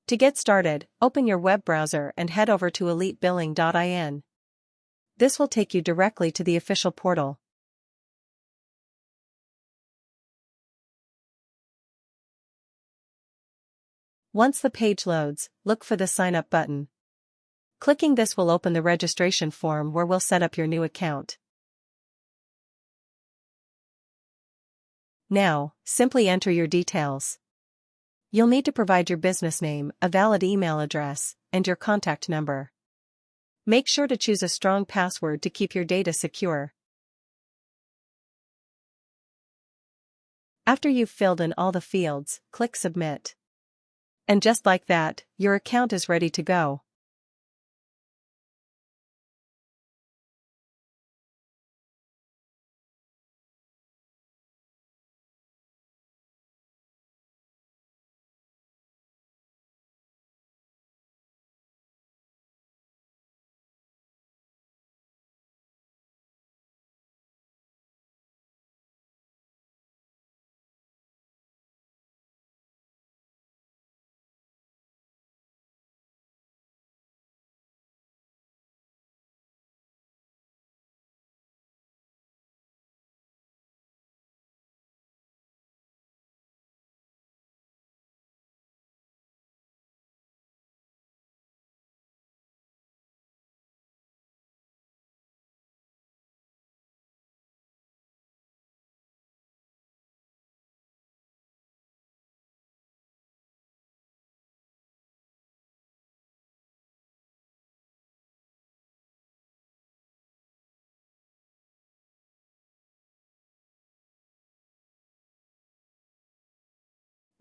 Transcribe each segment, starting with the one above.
To get started, open your web browser and head over to elitebilling.in. This will take you directly to the official portal. Once the page loads, look for the Sign Up button. Clicking this will open the registration form where we'll set up your new account. Now, simply enter your details. You'll need to provide your business name, a valid email address, and your contact number. Make sure to choose a strong password to keep your data secure. After you've filled in all the fields, click Submit. And just like that, your account is ready to go.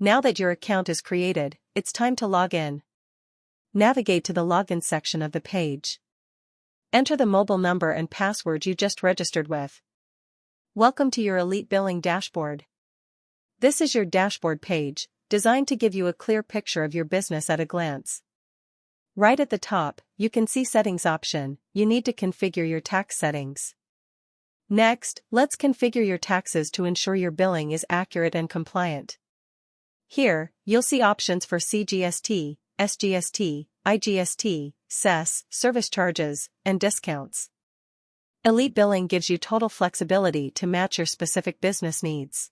Now that your account is created, it's time to log in. Navigate to the Login section of the page. Enter the mobile number and password you just registered with. Welcome to your Elite Billing dashboard. This is your dashboard page, designed to give you a clear picture of your business at a glance. Right at the top, you can see Settings option. You need to configure your tax settings. Next, let's configure your taxes to ensure your billing is accurate and compliant. Here, you'll see options for CGST, SGST, IGST, cess, service charges, and discounts. Elite Billing gives you total flexibility to match your specific business needs.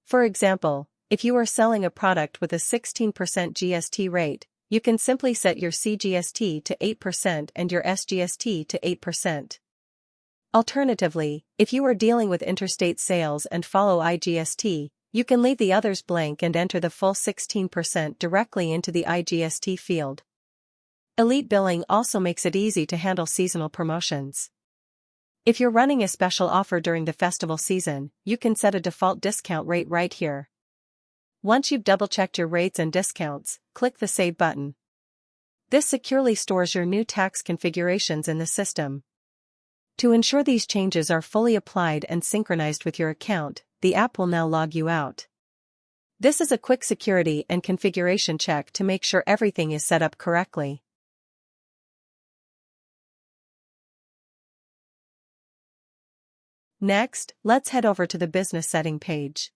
For example, if you are selling a product with a 16% GST rate, you can simply set your CGST to 8% and your SGST to 8%. Alternatively, if you are dealing with interstate sales and follow IGST, you can leave the others blank and enter the full 16% directly into the IGST field. Elite Billing also makes it easy to handle seasonal promotions. If you're running a special offer during the festival season, you can set a default discount rate right here. Once you've double-checked your rates and discounts, click the Save button. This securely stores your new tax configurations in the system. To ensure these changes are fully applied and synchronized with your account, the app will now log you out. This is a quick security and configuration check to make sure everything is set up correctly. Next, let's head over to the business setting page.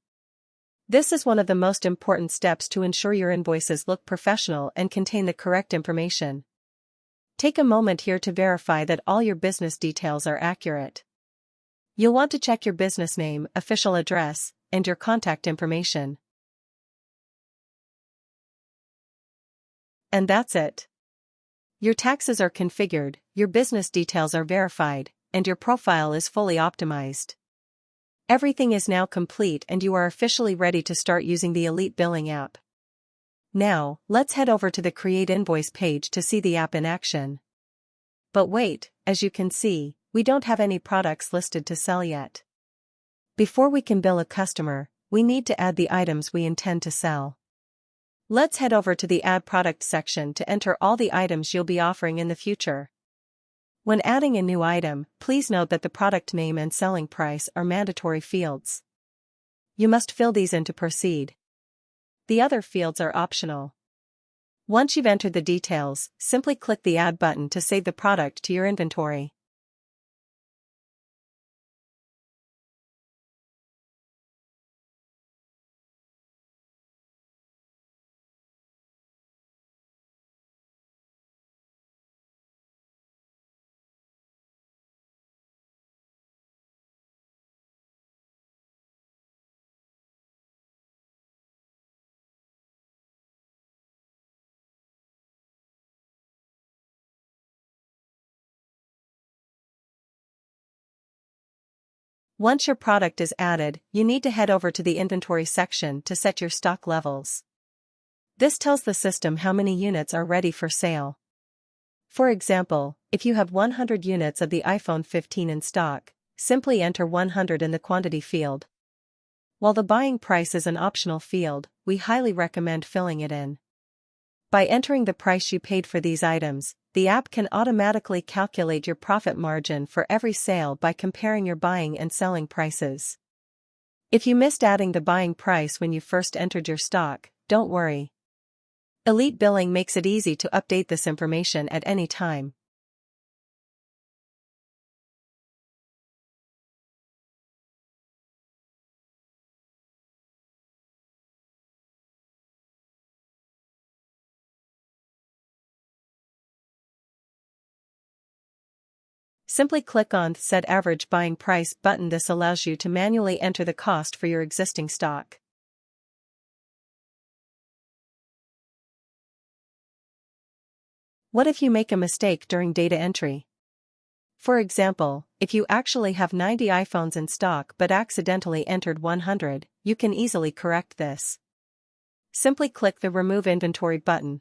This is one of the most important steps to ensure your invoices look professional and contain the correct information. Take a moment here to verify that all your business details are accurate. You'll want to check your business name, official address, and your contact information. And that's it. Your taxes are configured, your business details are verified, and your profile is fully optimized. Everything is now complete and you are officially ready to start using the Elite Billing app. Now, let's head over to the Create Invoice page to see the app in action. But wait, as you can see, we don't have any products listed to sell yet. Before we can bill a customer, we need to add the items we intend to sell. Let's head over to the Add Product section to enter all the items you'll be offering in the future. When adding a new item, please note that the product name and selling price are mandatory fields. You must fill these in to proceed. The other fields are optional. Once you've entered the details, simply click the Add button to save the product to your inventory. Once your product is added, you need to head over to the inventory section to set your stock levels. This tells the system how many units are ready for sale. For example, if you have 100 units of the iPhone 15 in stock, simply enter 100 in the quantity field. While the buying price is an optional field, we highly recommend filling it in. By entering the price you paid for these items, the app can automatically calculate your profit margin for every sale by comparing your buying and selling prices. If you missed adding the buying price when you first entered your stock, don't worry. Elite Billing makes it easy to update this information at any time. Simply click on Set Average Buying Price button. This allows you to manually enter the cost for your existing stock. What if you make a mistake during data entry? For example, if you actually have 90 iPhones in stock but accidentally entered 100, you can easily correct this. Simply click the Remove Inventory button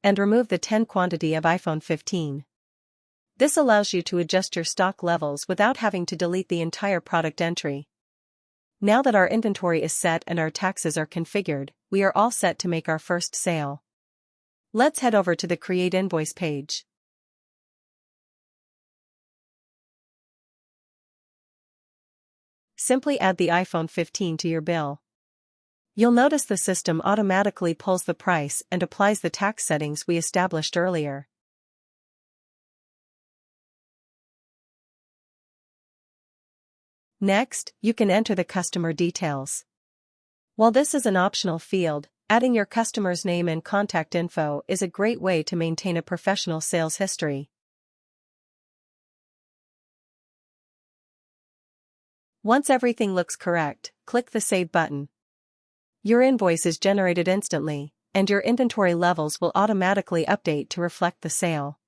and remove the 10 quantity of iPhone 15. This allows you to adjust your stock levels without having to delete the entire product entry. Now that our inventory is set and our taxes are configured, we are all set to make our first sale. Let's head over to the Create Invoice page. Simply add the iPhone 15 to your bill. You'll notice the system automatically pulls the price and applies the tax settings we established earlier. Next, you can enter the customer details. While this is an optional field, adding your customer's name and contact info is a great way to maintain a professional sales history. Once everything looks correct, click the Save button. Your invoice is generated instantly, and your inventory levels will automatically update to reflect the sale.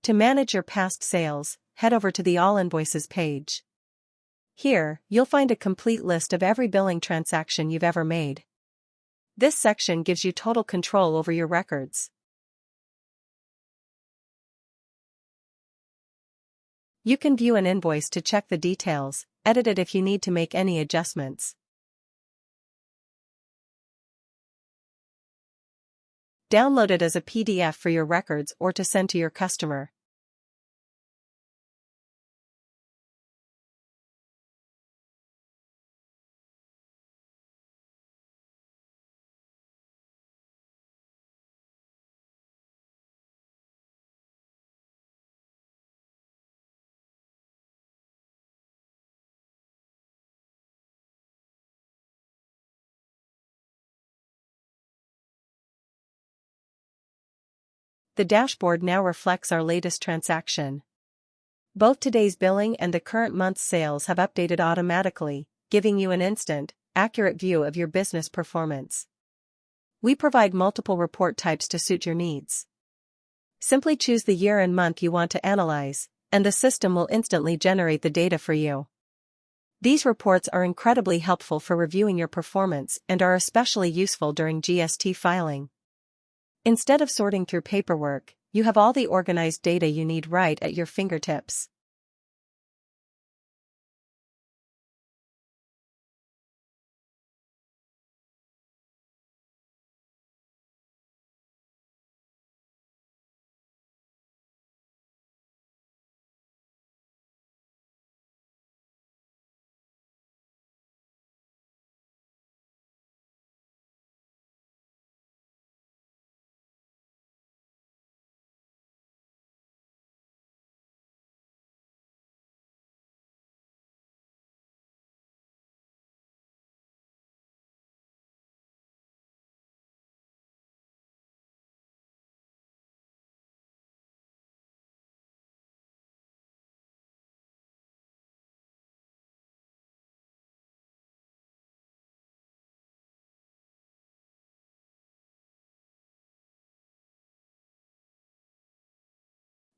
To manage your past sales, head over to the All Invoices page. Here, you'll find a complete list of every billing transaction you've ever made. This section gives you total control over your records. You can view an invoice to check the details, edit it if you need to make any adjustments. Download it as a PDF for your records or to send to your customer. The dashboard now reflects our latest transaction. Both today's billing and the current month's sales have updated automatically, giving you an instant, accurate view of your business performance. We provide multiple report types to suit your needs. Simply choose the year and month you want to analyze, and the system will instantly generate the data for you. These reports are incredibly helpful for reviewing your performance and are especially useful during GST filing. Instead of sorting through paperwork, you have all the organized data you need right at your fingertips.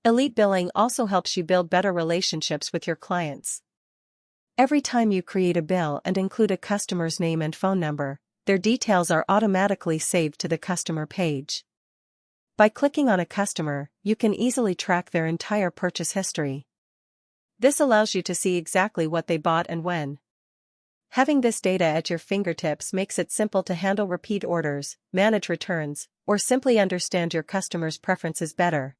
Elite Billing also helps you build better relationships with your clients. Every time you create a bill and include a customer's name and phone number, their details are automatically saved to the customer page. By clicking on a customer, you can easily track their entire purchase history. This allows you to see exactly what they bought and when. Having this data at your fingertips makes it simple to handle repeat orders, manage returns, or simply understand your customers' preferences better.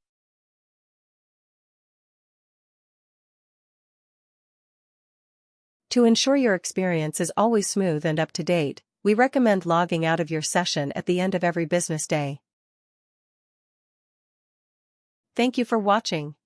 To ensure your experience is always smooth and up to date, we recommend logging out of your session at the end of every business day. Thank you for watching.